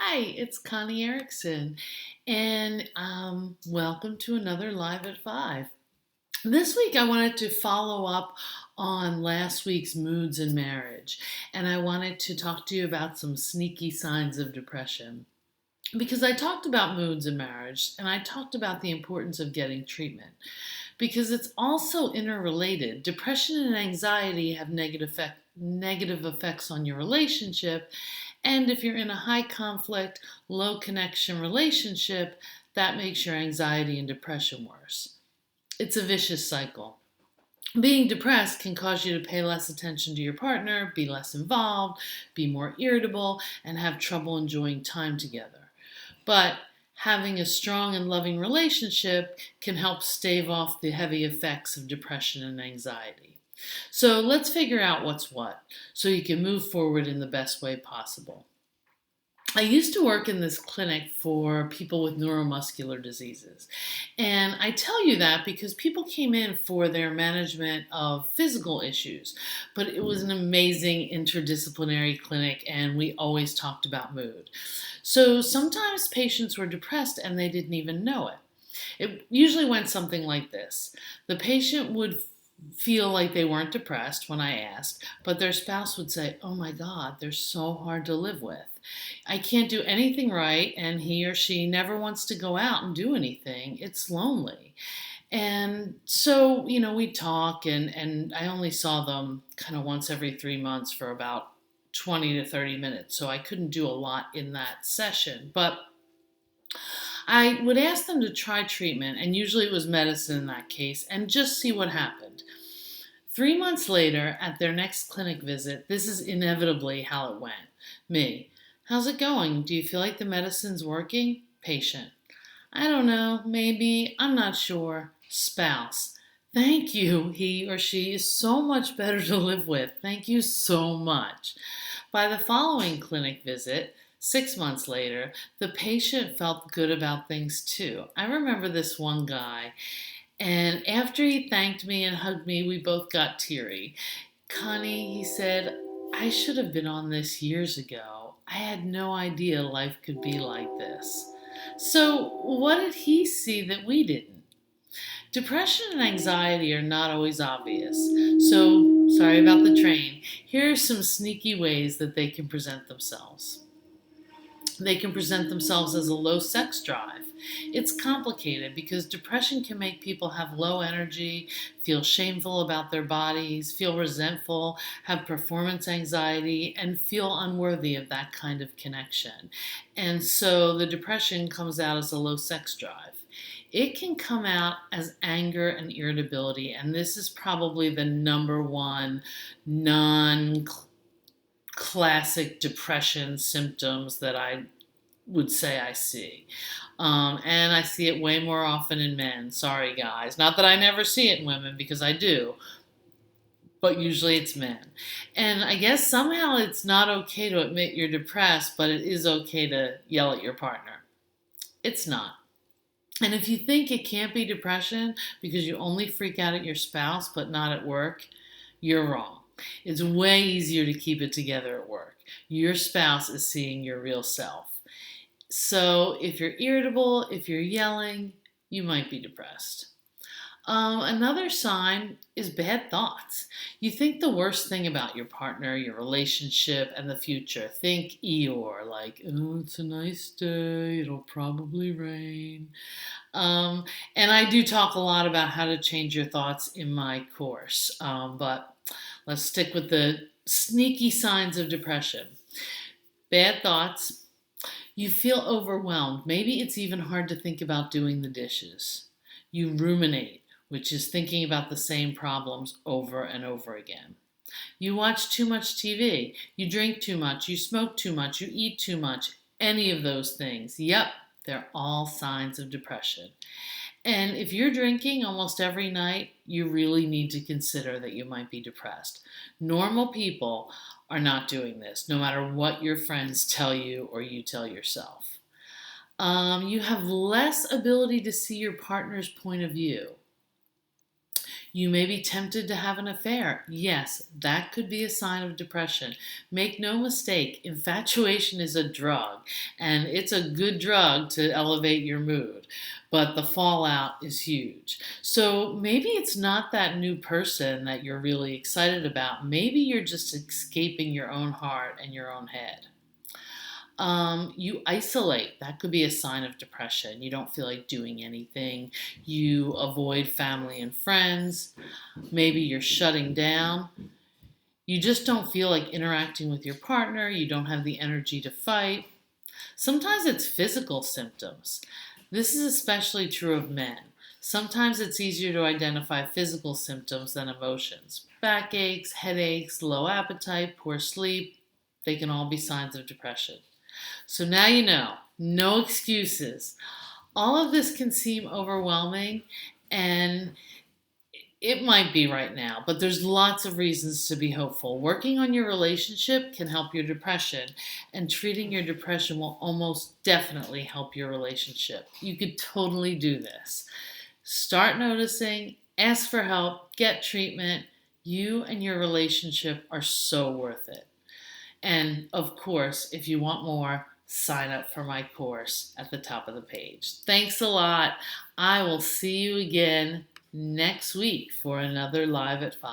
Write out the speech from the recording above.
Hi, it's Connie Erickson, and welcome to another Live at 5. This week, I wanted to follow up on last week's moods in marriage, and I wanted to talk to you about some sneaky signs of depression. Because I talked about moods in marriage, and I talked about the importance of getting treatment, because it's also interrelated. Depression and anxiety have negative effects on your relationship, and if you're in a high conflict, low connection relationship, that makes your anxiety and depression worse. It's a vicious cycle. Being depressed can cause you to pay less attention to your partner, be less involved, be more irritable, and have trouble enjoying time together. But having a strong and loving relationship can help stave off the heavy effects of depression and anxiety. So let's figure out what's what so you can move forward in the best way possible. I used to work in this clinic for people with neuromuscular diseases. And I tell you that because people came in for their management of physical issues, but it was an amazing interdisciplinary clinic and we always talked about mood. So sometimes patients were depressed and they didn't even know it. It usually went something like this. The patient would feel like they weren't depressed when I asked, but their spouse would say, "Oh my God, they're so hard to live with. I can't do anything right, and he or she never wants to go out and do anything. It's lonely." And so, we'd talk, and I only saw them kind of once every 3 months for about 20 to 30 minutes. So I couldn't do a lot in that session. But I would ask them to try treatment, and usually it was medicine in that case, and just see what happened. 3 months later, at their next clinic visit, this is inevitably how it went. Me: "How's it going? Do you feel like the medicine's working?" Patient: "I don't know, maybe, I'm not sure." Spouse: "Thank you. He or she is so much better to live with. Thank you so much." By the following clinic visit, 6 months later, the patient felt good about things too. I remember this one guy, and after he thanked me and hugged me, we both got teary. "Connie," he said, "I should have been on this years ago. I had no idea life could be like this." So, what did he see that we didn't? Depression and anxiety are not always obvious. So, sorry about the train. Here are some sneaky ways that they can present themselves. They can present themselves as a low sex drive. It's complicated because depression can make people have low energy, feel shameful about their bodies, feel resentful, have performance anxiety, and feel unworthy of that kind of connection. And so the depression comes out as a low sex drive. It can come out as anger and irritability, and this is probably the number one non classic depression symptoms that I would say I see. And I see it way more often in men. Sorry, guys. Not that I never see it in women, because I do, but usually it's men. And I guess somehow it's not okay to admit you're depressed, but it is okay to yell at your partner. It's not. And if you think it can't be depression because you only freak out at your spouse but not at work, you're wrong. It's way easier to keep it together at work. Your spouse is seeing your real self. So if you're irritable, if you're yelling, you might be depressed. Another sign is bad thoughts. You think the worst thing about your partner, your relationship, and the future. Think Eeyore, like, "Oh, it's a nice day, it'll probably rain." And I do talk a lot about how to change your thoughts in my course, but let's stick with the sneaky signs of depression. Bad thoughts. You feel overwhelmed. Maybe it's even hard to think about doing the dishes. You ruminate, which is thinking about the same problems over and over again. You watch too much TV. You drink too much. You smoke too much. You eat too much. Any of those things. Yep, they're all signs of depression. And if you're drinking almost every night, you really need to consider that you might be depressed. Normal people are not doing this, no matter what your friends tell you or you tell yourself. You have less ability to see your partner's point of view. You may be tempted to have an affair. Yes, that could be a sign of depression. Make no mistake, infatuation is a drug, and it's a good drug to elevate your mood, but the fallout is huge. So maybe it's not that new person that you're really excited about. Maybe you're just escaping your own heart and your own head. You isolate. That could be a sign of depression. You don't feel like doing anything. You avoid family and friends. Maybe you're shutting down. You just don't feel like interacting with your partner. You don't have the energy to fight. Sometimes it's physical symptoms. This is especially true of men. Sometimes it's easier to identify physical symptoms than emotions. Backaches, headaches, low appetite, poor sleep, they can all be signs of depression. So now you know, no excuses. All of this can seem overwhelming, and it might be right now, but there's lots of reasons to be hopeful. Working on your relationship can help your depression, and treating your depression will almost definitely help your relationship. You could totally do this. Start noticing, ask for help, get treatment. You and your relationship are so worth it. And of course, if you want more, sign up for my course at the top of the page. Thanks a lot. I will see you again next week for another Live at 5.